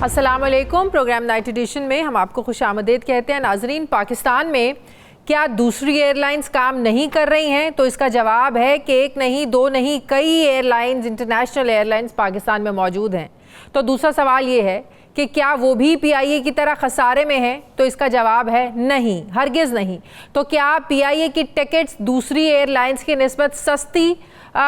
अस्सलाम वालेकुम। Programme night addition में हम आपको खुशामदीद कहते हैं। नाजरीन, पाकिस्तान में क्या दूसरी एयरलाइंस काम नहीं कर रही हैं? तो इसका जवाब है कि एक नहीं, दो नहीं, कई एयरलाइंस, इंटरनेशनल एयरलाइंस पाकिस्तान में मौजूद हैं। तो दूसरा सवाल ये है कि क्या वो भी पीआईए की तरह खसारे में हैं? तो इसका जवाब है नहीं, हरगिज़ नहीं। तो क्या पीआईए की टिकट्स दूसरी एयरलाइंस की निस्बत सस्ती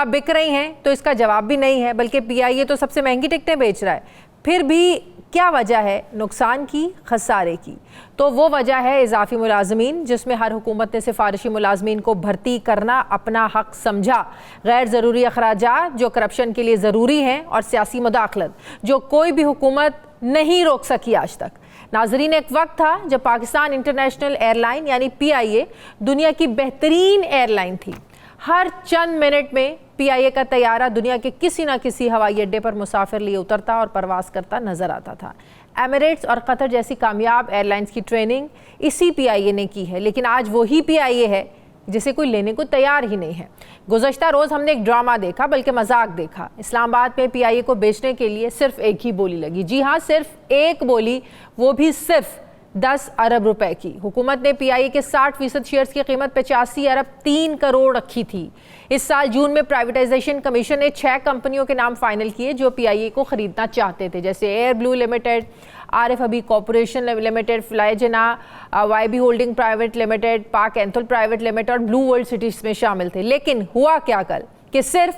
बिक रही हैं? तो इसका जवाब भी नहीं है, बल्कि पीआईए तो सबसे महंगी टिकटें बेच रहा है। फिर भी क्या वजह है नुकसान की, खसारे की? तो वो वजह है इजाफी मुलाजमीन, जिसमें हर हुकूमत ने सिफारिशी मुलाजमीन को भर्ती करना अपना हक समझा। गैर ज़रूरी अखराजात जो करप्शन के लिए ज़रूरी हैं, और सियासी मुदाखलत जो कोई भी हुकूमत नहीं रोक सकी आज तक। नाजरीन, एक वक्त था जब पाकिस्तान इंटरनेशनल एयरलाइन यानी पीआईए दुनिया की बेहतरीन एयरलाइन थी। हर चंद मिनट में पीआईए का तैयारा दुनिया के किसी न किसी हवाई अड्डे पर मुसाफिर लिए उतरता और परवास करता नजर आता था। एमिरेट्स और कतर जैसी कामयाब एयरलाइंस की ट्रेनिंग इसी पीआईए ने की है, लेकिन आज वही पीआईए है जिसे कोई लेने को तैयार ही नहीं है। गुज़श्ता रोज़ हमने एक ड्रामा देखा, बल्कि मजाक देखा। इस्लामाबाद में पीआईए को बेचने के लिए सिर्फ एक ही बोली लगी। जी हाँ, सिर्फ एक बोली, वो भी सिर्फ 10 अरब रुपए की। हुकूमत ने पीआईए के 60% शेयर्स की कीमत 85 अरब 3 करोड़ रखी थी। इस साल जून में प्राइवेटाइजेशन कमीशन ने 6 कंपनियों के नाम फाइनल किए जो पीआईए को खरीदना चाहते थे, जैसे एयर ब्लू लिमिटेड, आरिफ हबी corporation limited, फ्लाईजना, YB holding private limited, पाक एंथल प्राइवेट लिमिटेड और ब्लू वर्ल्ड सिटी में शामिल थे। लेकिन हुआ क्या कल कि सिर्फ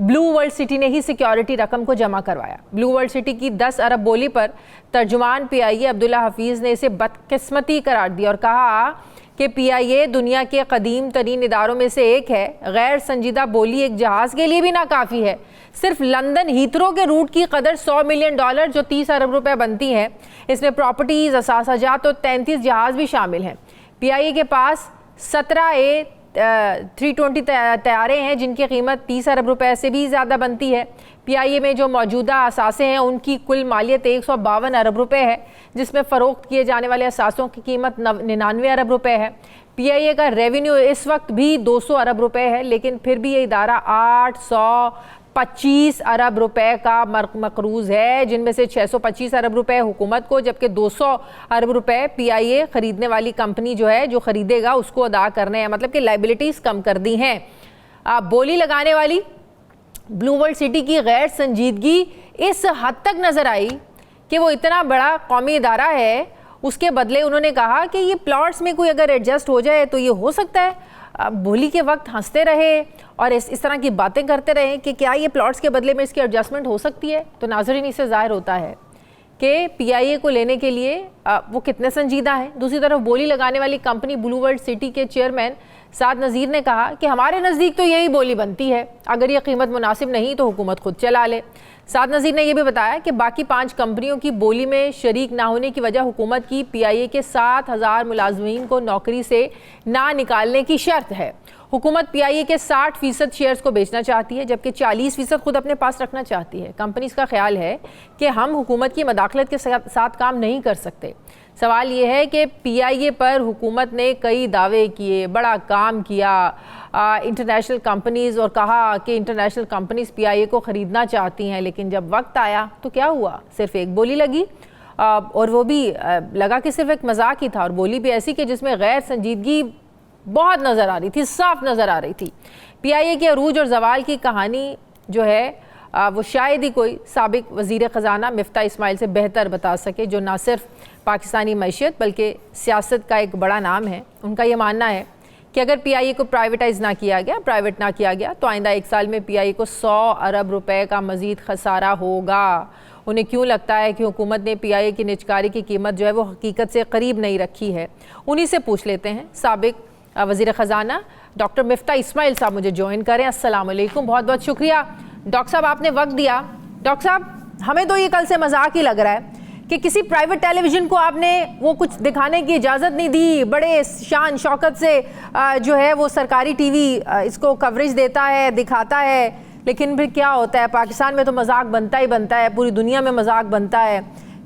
ब्लू वर्ल्ड सिटी ने ही सिक्योरिटी रकम को जमा करवाया। ब्लू वर्ल्ड सिटी की 10 अरब बोली पर तर्जुमान पीआईए अब्दुल्ला हफीज़ ने इसे बदकिस्मती करार दिया और कहा कि पीआईए दुनिया के कदीम तरीन इदारों में से एक है। गैर संजीदा बोली एक जहाज़ के लिए भी नाकाफ़ी है। सिर्फ लंदन हीथ्रो के रूट की कदर $100 मिलियन जो 30 अरब रुपए बनती है। इसमें प्रॉपर्टीज़, असासाजात और 33 जहाज़ भी शामिल हैं। पीआईए के पास 17 A320 तैयारे हैं जिनकी कीमत 30 अरब रुपए से भी ज़्यादा बनती है। पीआईए में जो मौजूदा असासे हैं उनकी कुल मालियत 152 अरब रुपए है, जिसमें फ़रोख्त किए जाने वाले असासों की कीमत 99 अरब रुपए है। पीआईए का रेवेन्यू इस वक्त भी 200 अरब रुपए है, लेकिन फिर भी ये इदारा 825 अरब रुपए का मकरूज़ है, जिनमें से 625 अरब रुपए हुकूमत को, जबकि 200 अरब रुपए पीआईए ख़रीदने वाली कंपनी जो है, जो ख़रीदेगा उसको अदा करने हैं। मतलब कि लाइबिलिटीज़ कम कर दी हैं। बोली लगाने वाली ब्लू वर्ल्ड सिटी की गैर संजीदगी इस हद तक नज़र आई कि वो इतना बड़ा कौमी इदारा है, उसके बदले उन्होंने कहा कि ये प्लॉट्स में कोई अगर एडजस्ट हो जाए तो ये हो सकता है। बोली के वक्त हंसते रहे और इस तरह की बातें करते रहे कि क्या ये प्लॉट्स के बदले में इसकी एडजस्टमेंट हो सकती है। तो नाज़रीन, इससे ज़ाहिर होता है कि पीआईए को लेने के लिए वो कितने संजीदा हैं। दूसरी तरफ बोली लगाने वाली कंपनी ब्लू वर्ल्ड सिटी के चेयरमैन साद नज़ीर ने कहा कि हमारे नज़दीक तो यही बोली बनती है, अगर ये कीमत मुनासिब नहीं तो हुकूमत खुद चला ले। साद नज़ीर ने यह भी बताया कि बाकी 5 कंपनियों की बोली में शरीक ना होने की वजह हुकूमत की पीआईए के 7,000 मुलाजमीन को नौकरी से ना निकालने की शर्त है। हुकूमत पीआईए के 60% शेयर्स को बेचना चाहती है, जबकि 40% खुद अपने पास रखना चाहती है। कंपनीज का ख्याल है कि हम हुकूमत की मदाखलत के साथ काम नहीं कर सकते। सवाल ये है कि पीआईए पर हुकूमत ने कई दावे किए, बड़ा काम किया इंटरनेशनल कंपनीज़, और कहा कि इंटरनेशनल कंपनीज़ पीआईए को ख़रीदना चाहती हैं, लेकिन जब वक्त आया तो क्या हुआ? सिर्फ एक बोली लगी, और वो भी लगा कि सिर्फ एक मजाक ही था, और बोली भी ऐसी कि जिसमें गैर संजीदगी बहुत नज़र आ रही थी, साफ नज़र आ रही थी। पीआईए के अरूज और जवाल की कहानी जो है वो शायद ही कोई साबिक वज़ीर ख़जाना मिफ्ता इस्माइल से बेहतर बता सके, जो ना सिर्फ पाकिस्तानी मैशियत बल्कि सियासत का एक बड़ा नाम है। उनका ये मानना है कि अगर पीआईए को प्राइवेटाइज़ ना किया गया, प्राइवेट ना किया गया, तो आइंदा 1 साल में पीआईए को 100 अरब रुपए का मज़ीद खसारा होगा। उन्हें क्यों लगता है कि हुकूमत ने पीआईए की निजकारी की कीमत जो है वो हकीकत से करीब नहीं रखी है? उन्हीं से पूछ लेते हैं। साबिक वज़ीर ख़जाना डॉक्टर मिफ्ता इस्माइल साहब मुझे ज्वाइन करें। अस्सलाम वालेकुम, बहुत बहुत शुक्रिया डॉक्टर साहब, आपने वक्त दिया। डॉक्टर साहब, हमें तो ये कल से मजाक ही लग रहा है कि किसी प्राइवेट टेलीविज़न को आपने वो कुछ दिखाने की इजाज़त नहीं दी। बड़े शान शौकत से जो है वो सरकारी टीवी इसको कवरेज देता है, दिखाता है, लेकिन फिर क्या होता है, पाकिस्तान में तो मजाक बनता ही बनता है, पूरी दुनिया में मजाक बनता है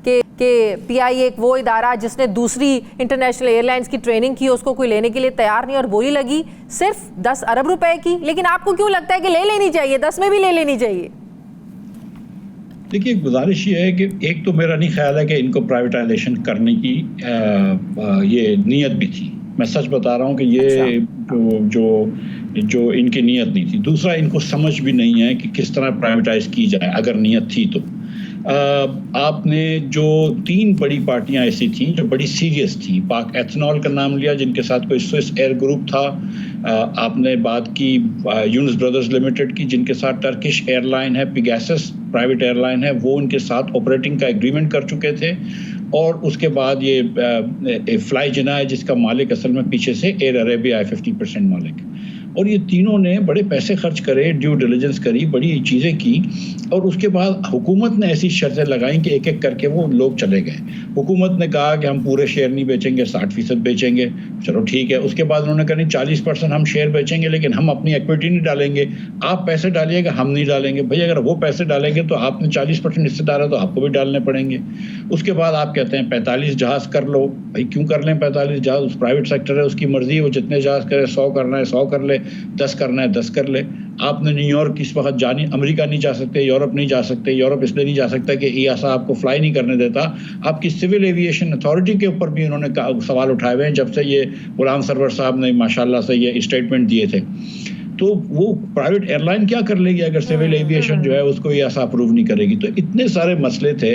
कि पीआईए एक वो इदारा जिसने दूसरी इंटरनेशनल एयरलाइंस की ट्रेनिंग की, उसको कोई लेने के लिए तैयार नहीं, और बोली लगी सिर्फ 10 अरब रुपए की। लेकिन आपको क्यों लगता है कि ले लेनी चाहिए, 10 में भी ले लेनी चाहिए? देखिए, गुजारिश ये है कि एक तो मेरा नहीं ख्याल है कि इनको प्राइवेटाइजेशन करने की ये नीयत भी थी। मैं सच बता रहा हूँ कि ये जो इनकी नीयत नहीं थी। दूसरा, इनको समझ भी नहीं है कि किस तरह प्राइवेटाइज की जाए अगर नीयत थी तो। आपने जो 3 बड़ी पार्टियां ऐसी थीं जो बड़ी सीरियस थी, पाक एथनॉल का नाम लिया जिनके साथ कोई स्विस एयर ग्रुप था, आपने बात की यूनुस ब्रदर्स लिमिटेड की जिनके साथ टर्किश एयरलाइन है, पिगासस प्राइवेट एयरलाइन है, वो उनके साथ ऑपरेटिंग का एग्रीमेंट कर चुके थे। और उसके बाद ये फ्लाई जिना है जिसका मालिक असल में पीछे से एयर अरेबिया है, 50% मालिक। और ये तीनों ने बड़े पैसे खर्च करे, ड्यू डिलिजेंस करी, बड़ी चीज़ें की, और उसके बाद हुकूमत ने ऐसी शर्तें लगाई कि एक एक करके वो लोग चले गए। हुकूमत ने कहा कि हम पूरे शेयर नहीं बेचेंगे, 60% बेचेंगे। चलो ठीक है। उसके बाद उन्होंने कहा नहीं, 40% हम शेयर बेचेंगे लेकिन हम अपनी इक्विटी नहीं डालेंगे, आप पैसे डालिएगा, हम नहीं डालेंगे। भाई अगर वो पैसे डालेंगे तो आपने 40% हिस्सेदार है तो आपको भी डालने पड़ेंगे। उसके बाद आप कहते हैं 45 जहाज़ कर लो। भाई क्यों कर लें 45 जहाज़? उस प्राइवेट सेक्टर है, उसकी मर्जी है, वो जितने जहाज़ करे, 100 करना है 100 कर ले, 10 करना है 10 कर ले। आपने न्यूयॉर्क इस वक्त अमेरिका नहीं जा सकते, यूरोप नहीं जा सकते। यूरोप इसलिए नहीं जा सकता कि ईआसा आपको फ्लाई नहीं करने देता। आपकी सिविल एविएशन अथॉरिटी के ऊपर भी उन्होंने सवाल उठाए हुए हैं जब से ये गुलाम सरवर साहब ने माशाल्लाह से ये स्टेटमेंट दिए थे। तो वो प्राइवेट एयरलाइन क्या कर लेगी अगर सिविल एविएशन जो है उसको ये ऐसा अप्रूव नहीं करेगी? तो इतने सारे मसले थे।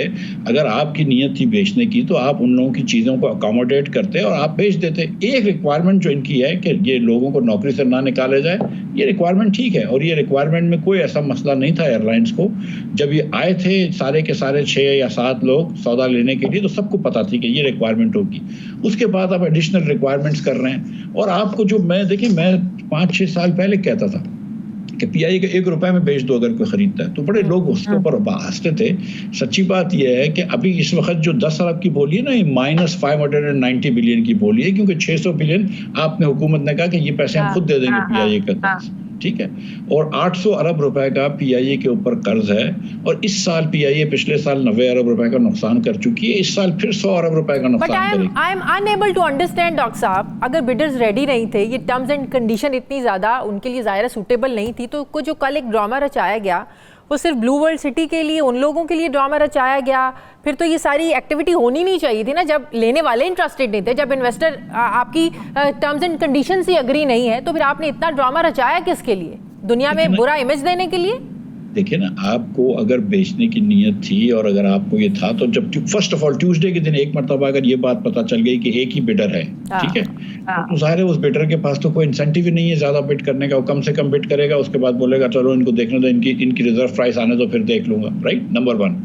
अगर आपकी नीयत थी बेचने की तो आप उन लोगों की चीज़ों को अकोमोडेट करते और आप बेच देते। एक रिक्वायरमेंट जो इनकी है कि ये लोगों को नौकरी से ना निकाले जाए, ये रिक्वायरमेंट ठीक है, और ये रिक्वायरमेंट में कोई ऐसा मसला नहीं था एयरलाइंस को। जब ये आए थे सारे के सारे 6 या 7 लोग सौदा लेने के लिए, तो सबको पता थी कि ये रिक्वायरमेंट होगी। उसके बाद आप एडिशनल रिक्वायरमेंट्स कर रहे हैं। और आपको जो मैं 5-6 साल पहले कहता था कि पीआईए के 1 रुपए में बेच दो अगर कोई खरीदता है, तो बड़े लोग उसके ऊपर हंसते थे। सच्ची बात यह है कि अभी इस वक्त जो 10 अरब की बोली है ना, ये -590 बिलियन की बोली है, क्योंकि 600 बिलियन आपने हुकूमत ने कहा कि ये पैसे हम खुद दे देंगे पीआईए का, ठीक है। और 800 अरब रुपए का पीआईए के ऊपर कर्ज है। और इस साल पीआईए पिछले साल 90 अरब रुपए का नुकसान कर चुकी है, इस साल फिर 100 अरब रुपए का नुकसान करेगी। But I am unable to understand doctor साहब, अगर बिडर्स रेडी नहीं थे, ये टर्म्स एंड कंडीशन इतनी ज़्यादा उनके लिए ज़ाहिर सूटेबल नहीं थी, तो जो कल एक ड्रामा रचाया गया वो सिर्फ ब्लू वर्ल्ड सिटी के लिए, उन लोगों के लिए ड्रामा रचाया गया। फिर तो ये सारी एक्टिविटी होनी नहीं चाहिए थी ना, जब लेने वाले इंटरेस्टेड नहीं थे, जब इन्वेस्टर आपकी टर्म्स एंड कंडीशन से एग्री नहीं है, तो फिर आपने इतना ड्रामा रचाया किसके लिए? दुनिया में बुरा इमेज देने के लिए? देखिए ना, आपको अगर बेचने की नीयत थी और अगर आपको ये था, तो जब फर्स्ट ऑफ ऑल ट्यूसडे के दिन एक मरतबा अगर ये बात पता चल गई कि एक ही बिडर है, ठीक है, तो ज़ाहिर है उस बिडर के पास तो कोई इंसेंटिव ही नहीं है ज़्यादा बिड करने का। वो कम से कम बिड करेगा, उसके बाद बोलेगा चलो इनको देखने दो, इनकी रिजर्व प्राइस आने दो, फिर देख लूंगा। Right, number 1।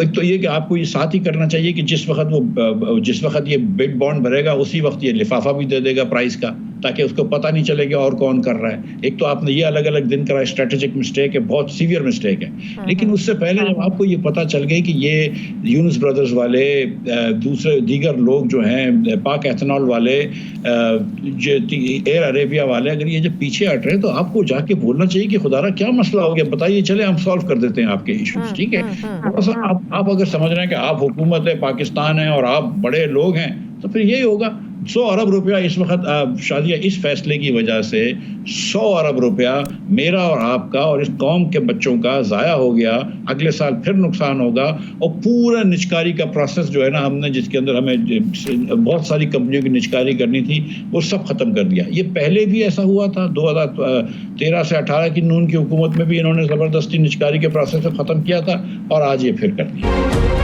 एक तो ये कि आपको ये साथ ही करना चाहिए कि जिस वक्त ये बिड बॉन्ड भरेगा उसी वक्त ये लिफाफा भी दे देगा प्राइस का, ताकि उसको पता नहीं चलेगा और कौन कर रहा है। एक तो आपने ये अलग अलग दिन करा, स्ट्रेटेजिक मिस्टेक है, बहुत सीवियर मिस्टेक है। लेकिन उससे पहले जब आपको ये पता चल गई कि ये यूनुस ब्रदर्स वाले, दूसरे दीगर लोग जो हैं, पाक एथनॉल वाले, एयर अरेबिया वाले, अगर ये जब पीछे हट रहे हैं तो आपको जाके बोलना चाहिए कि खुदारा क्या मसला हो गया, बताइए, चले हम सॉल्व कर देते हैं आपके इश्यूज, ठीक है। थोड़ा सा आप अगर समझ रहे हैं कि आप हुकूमत है, पाकिस्तान है और आप बड़े लोग हैं, तो फिर यही होगा। 100 अरब रुपया इस वक्त शादिया इस फैसले की वजह से 100 अरब रुपया मेरा और आपका और इस कौम के बच्चों का ज़ाया हो गया। अगले साल फिर नुकसान होगा। और पूरा निचकारी का प्रोसेस जो है ना, हमने जिसके अंदर हमें बहुत सारी कंपनियों की निचकारी करनी थी, वो सब ख़त्म कर दिया। ये पहले भी ऐसा हुआ था, 2013 से 18 की नून की हुकूमत में भी इन्होंने ज़बरदस्ती निचकारी के प्रोसेस को ख़त्म किया था, और आज ये फिर कर दिया।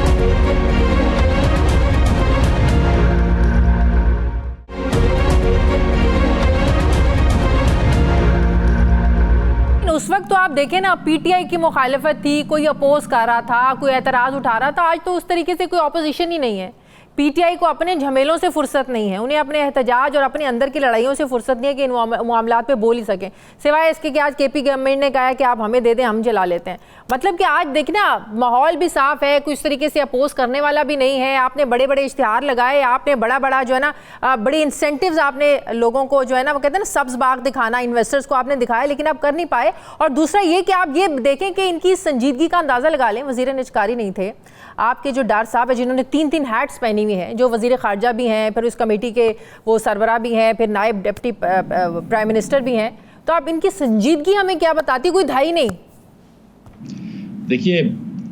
उस वक्त तो आप देखें ना, पीटीआई की मुखालिफत थी, कोई अपोज कर रहा था, कोई एतराज़ उठा रहा था। आज तो उस तरीके से कोई अपोजिशन ही नहीं है। पीटीआई को अपने झमेलों से फुर्सत नहीं है, उन्हें अपने एहतजाज और अपने अंदर की लड़ाइयों से फुर्सत नहीं है कि इन मामलात पे बोल ही सकें, सिवाय इसके कि आज केपी गवर्नमेंट ने कहा है कि आप हमें दे दें, हम चला लेते हैं। मतलब कि आज देखना, माहौल भी साफ है, कुछ तरीके से अपोज करने वाला भी नहीं है। आपने बड़े बड़े इश्तिहार लगाए, आपने बड़ा जो है ना, बड़ी इंसेंटिव्स आपने लोगों को जो है ना, वो कहते हैं ना, सब्ज बाग दिखाना, इन्वेस्टर्स को आपने दिखाया, लेकिन आप कर नहीं पाए। और दूसरा ये कि आप ये देखें कि इनकी संजीदगी का अंदाज़ा लगा लें। वज़ीर निचकारी नहीं थे आपके जो डार साहब है, जिन्होंने 3 हैट्स पहनी हुई हैं, जो वज़ीर ख़ारजा भी हैं, फिर उस कमेटी के वो सरबरा भी हैं, फिर नायब डिप्टी प्राइम मिनिस्टर भी हैं। तो आप इनकी संजीदगी हमें क्या बताती? कोई धाई नहीं। देखिए,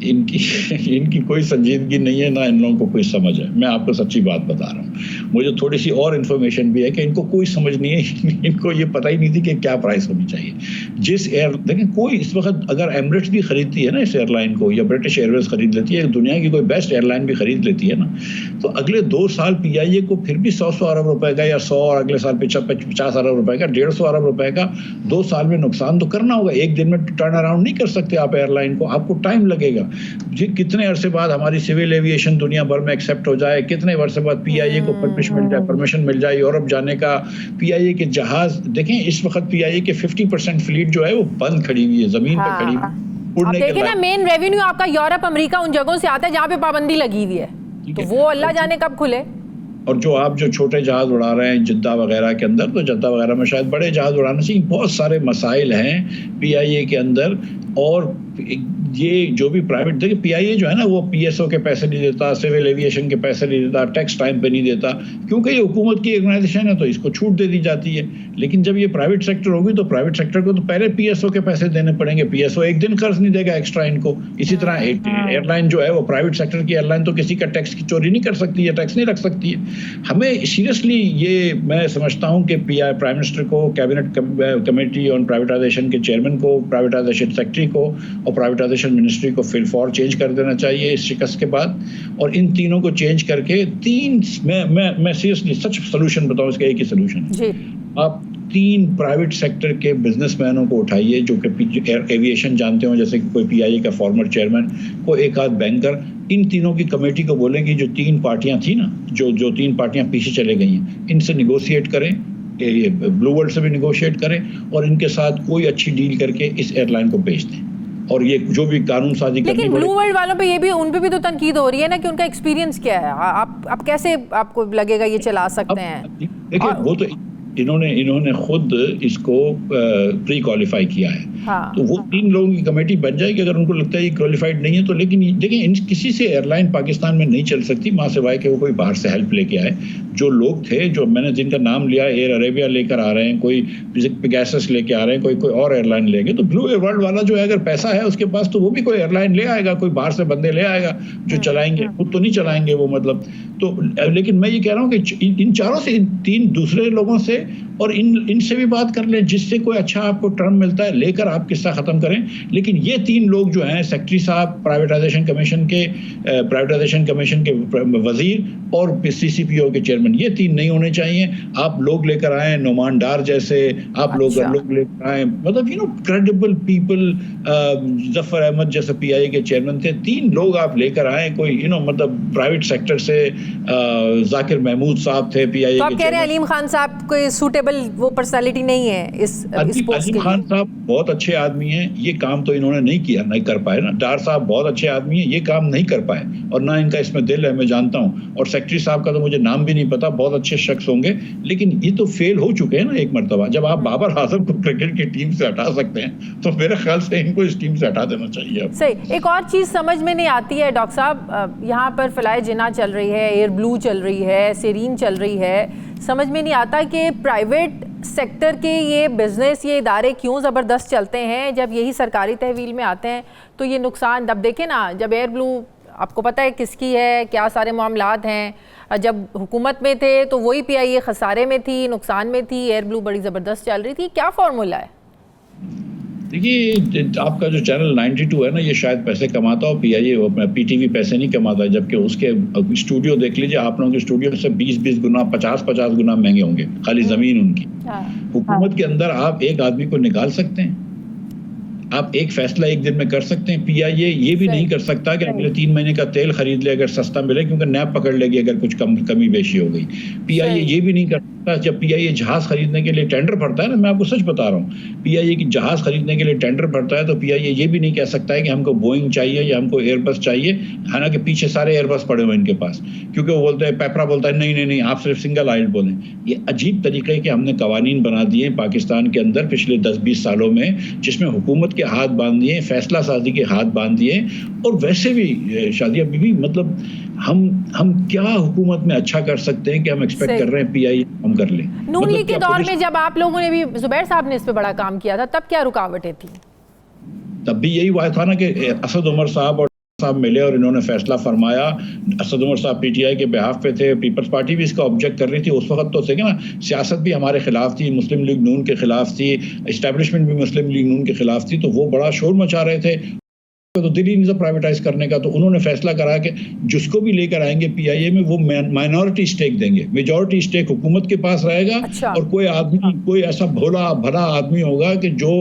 इनकी कोई संजीदगी नहीं है, ना इन लोगों को कोई समझ है। मैं आपको सच्ची बात बता रहा हूँ। मुझे थोड़ी सी और इन्फॉर्मेशन भी है कि इनको कोई समझ नहीं है। इनको ये पता ही नहीं थी कि क्या प्राइस होनी चाहिए। देखिए, कोई इस वक्त अगर एमिरेट्स भी खरीदती है ना इस एयरलाइन को, या ब्रिटिश एयरवेज खरीद लेती है, दुनिया की कोई बेस्ट एयरलाइन भी खरीद लेती है ना, तो अगले 2 साल PIA को फिर भी 100 अरब रुपए का, या 100 और अगले साल 50 अरब रुपए का, 150 अरब रुपए का 2 साल में नुकसान तो करना होगा। एक दिन में टर्न अराउंड नहीं कर सकते आप एयरलाइन को, आपको टाइम लगेगा। जी, कितने अरसे बाद हमारी सिविल एविएशन दुनिया भर में एक्सेप्ट हो जाए, कितने वर्ष बाद PIA को परमिशन मिल जाए यूरोप जाने का। PIA के जहाज देखें, इस वक्त PIA के 50% फ्लीट जो है वो बंद खड़ी हुई है, जमीन पे खड़ी हुई। आप देखिए ना, मेन रेवेन्यू आपका यूरोप, अमेरिका, उन जगहों से आता है जहाँ पे पाबंदी लगी हुई है, तो वो अल्लाह जाने कब खुले। और जो छोटे जहाज उड़ा रहे हैं जिद्दा वगैरह के अंदर, तो जिद्दा वगैरह में शायद बड़े जहाज उड़ाने से बहुत सारे मसाइल हैं PIA के अंदर। और ये जो भी प्राइवेट, देखिए PIA जो है ना, वो PSO के पैसे नहीं देता, सिविल एविएशन के पैसे नहीं देता, टैक्स टाइम पे नहीं देता, क्योंकि ये हुकूमत की ऑर्गेनाइजेशन है तो इसको छूट दे दी जाती है। लेकिन जब ये प्राइवेट सेक्टर होगी तो प्राइवेट सेक्टर को तो पहले PSO के पैसे देने पड़ेंगे। PSO एक दिन कर्ज नहीं देगा एक्स्ट्रा इनको। इसी तरह एयरलाइन जो है वो प्राइवेट सेक्टर की एयरलाइन तो किसी का टैक्स की चोरी नहीं कर सकती है, टैक्स नहीं रख सकती है। हमें सीरियसली ये मैं समझता हूँ कि प्राइम मिनिस्टर को, कैबिनेट कमेटी ऑन प्राइवेटाइजेशन के चेयरमैन को, प्राइवेटाइजेशन सेक्रेटरी को और प्राइवेटाइजेशन मिनिस्ट्री को फिल फॉर चेंज कर देना चाहिए इस शिकस्त के बाद। और इन तीनों को चेंज करके मैं सीरियसली सच सोल्यूशन बताऊं, इसका एक ही सोल्यूशन है। आप 3 प्राइवेट सेक्टर के बिजनेसमैनों को उठाइए जो कि एविएशन जानते हो, जैसे कि कोई PIA का फॉर्मर चेयरमैन, कोई एक आध बैंकर। इन तीनों की कमेटी को बोलेंगे, जो 3 पार्टियां थी ना, जो 3 पार्टियां पीछे चले गई हैं, इनसे निगोशिएट करें, ये ब्लू वर्ल्ड से भी निगोशिएट करें और इनके साथ कोई अच्छी डील करके इस एयरलाइन को बेच दें। और ये जो भी कानून साजी करनी, लेकिन ब्लू वर्ल्ड वालों पे ये भी, उन पे भी तो तनकीद हो रही है ना कि उनका एक्सपीरियंस क्या है। आप कैसे, आपको लगेगा ये चला सकते हैं। देखिए, वो तो इन्होंने खुद इसको प्री क्वालिफाई किया है। तो वो 3 लोगों की कमेटी बन जाएगी अगर उनको लगता है ये क्वालिफाइड नहीं है तो। लेकिन देखिए, किसी से एयरलाइन पाकिस्तान में नहीं चल सकती मां सिवाय के वो कोई बाहर से हेल्प लेके आए। जो लोग थे, जो मैंने जिनका नाम लिया, एयर अरेबिया लेकर आ रहे हैं, कोई पेगासस लेके आ रहे हैं, कोई और एयरलाइन लेंगे, तो ब्लू वर्ल्ड वाला जो है अगर पैसा है उसके पास तो वो भी कोई एयरलाइन ले आएगा, कोई बाहर से बंदे ले आएगा जो चलाएंगे, खुद तो नहीं चलाएंगे वो, मतलब। तो लेकिन मैं ये कह रहा हूँ कि इन चारों से, इन 3 दूसरे लोगों से और इनसे भी बात कर लें, जिससे कोई अच्छा आपको टर्म मिलता है लेकर आप किस्सा खत्म करें। लेकिन ये 3 लोग जो हैं, सेक्रेटरी साहब, प्राइवेटाइजेशन कमीशन के वजीर और CCPO के चेयरमैन, ये 3 नहीं होने चाहिए। आप लोग लेकर आए, नोमान डार जैसे, आप लोग लेकर आए, मतलब क्रेडिबल पीपल, जफर अहमद जैसे PIA के चेयरमैन थे, 3 लोग आप लेकर आए, कोई मतलब प्राइवेट सेक्टर से जाकिर महमूद साहब थे PIA तो आप कह रहे हैं अलीम खान साहब कोई सूटेबल वो पर्सनालिटी नहीं है इस पोस्ट के लिए। अलीम खान साहब बहुत अच्छे आदमी हैं, ये काम तो इन्होंने नहीं कर पाए ना। डार साहब बहुत अच्छे आदमी हैं, ये काम नहीं कर पाए, और ना इनका इसमें दिल है, मैं जानता हूं। और सेक्रेटरी साहब का तो मुझे नाम भी नहीं पता, बहुत अच्छे शख्स होंगे, लेकिन ये तो फेल हो चुके हैं ना एक मर्तबा। जब आप बाबर आजम को क्रिकेट की टीम से हटा सकते हैं तो मेरे ख्याल से इनको इस टीम से हटा देना चाहिए। सही। एक और चीज समझ में नहीं आती है डॉक्टर साहब, यहाँ पर फ्लाई जिना चल रही है, एयर ब्लू चल रही है, सेरीन चल रही है, समझ में नहीं आता कि प्राइवेट सेक्टर के ये बिजनेस, ये इदारे क्यों ज़बरदस्त चलते हैं जब यही सरकारी तहवील में आते हैं तो ये नुकसान। अब देखें ना, जब एयर ब्लू आपको पता है किसकी है, क्या सारे मामलात हैं। जब हुकूमत में थे तो वही PIA खसारे में थी, नुकसान में थी, एयर ब्लू बड़ी ज़बरदस्त चल रही थी। क्या फार्मूला है? देखिए, आपका जो चैनल 92 है ना, ये शायद पैसे कमाता हो, PIA PTV पैसे नहीं कमाता, जबकि उसके स्टूडियो देख लीजिए, आप लोगों के स्टूडियो से 20-20 गुना, 50-50 गुना महंगे होंगे, खाली जमीन उनकी। हुकूमत के अंदर आप एक आदमी को निकाल सकते हैं, आप एक फैसला एक दिन में कर सकते हैं। PIA ये भी नहीं कर सकता कि अगले 3 महीने का तेल खरीद ले अगर सस्ता मिले, क्योंकि नैब पकड़ लेगी अगर कुछ कमी बेशी हो गई। PIA ये भी नहीं कर सकता। जब PIA जहाज खरीदने के लिए टेंडर भरता है ना, मैं आपको सच बता रहा हूँ, PIA की जहाज खरीदने के लिए टेंडर भरता है तो PIA ये भी नहीं कह सकता है कि हमको बोइंग चाहिए या हमको एयरबस चाहिए, हालांकि पीछे सारे एयरबस पड़े हुए इनके पास, क्योंकि वो बोलते हैं, पेपरा बोलता है नहीं आप सिर्फ सिंगल आइल्ड बोलें। ये अजीब तरीके के हमने कवानीन बना दिए पाकिस्तान के अंदर पिछले 10-20 सालों में, जिसमें हुकूमत के हाथ बांध दिए, फैसला साजी के हाथ बांध दिए। और वैसे भी शादिया बीबी, मतलब हम क्या हुकूमत में अच्छा कर सकते हैं कि हम एक्सपेक्ट कर रहे हैं PIA हम कर लें। नून लीग के दौर में जब आप लोगों ने भी, जुबैर साहब ने इस पे बड़ा काम किया था, तब क्या रुकावटें थी? तब भी यही हुआ था ना कि असद उमर साहब और साहब मिले और इन्होंने फैसला फरमाया। असद उमर साहब पीटीआई के बिहाफ पे थे, पीपल्स पार्टी भी इसका ऑब्जेक्ट कर रही थी उस वक्त, तो थे ना, सियासत भी हमारे खिलाफ थी, मुस्लिम लीग नून के खिलाफ थी, इस्टेब्लिशमेंट भी मुस्लिम लीग नून के खिलाफ थी, तो वो बड़ा शोर मचा रहे थे, तो दिल ही नहीं था प्राइवेटाइज करने का। तो उन्होंने फैसला करा कि जिसको भी लेकर आएंगे पीआईए में वो माइनॉरिटी स्टेक देंगे, मेजॉरिटी स्टेक हुकूमत के पास रहेगा। अच्छा। और कोई आदमी, कोई ऐसा भोला भला आदमी होगा कि जो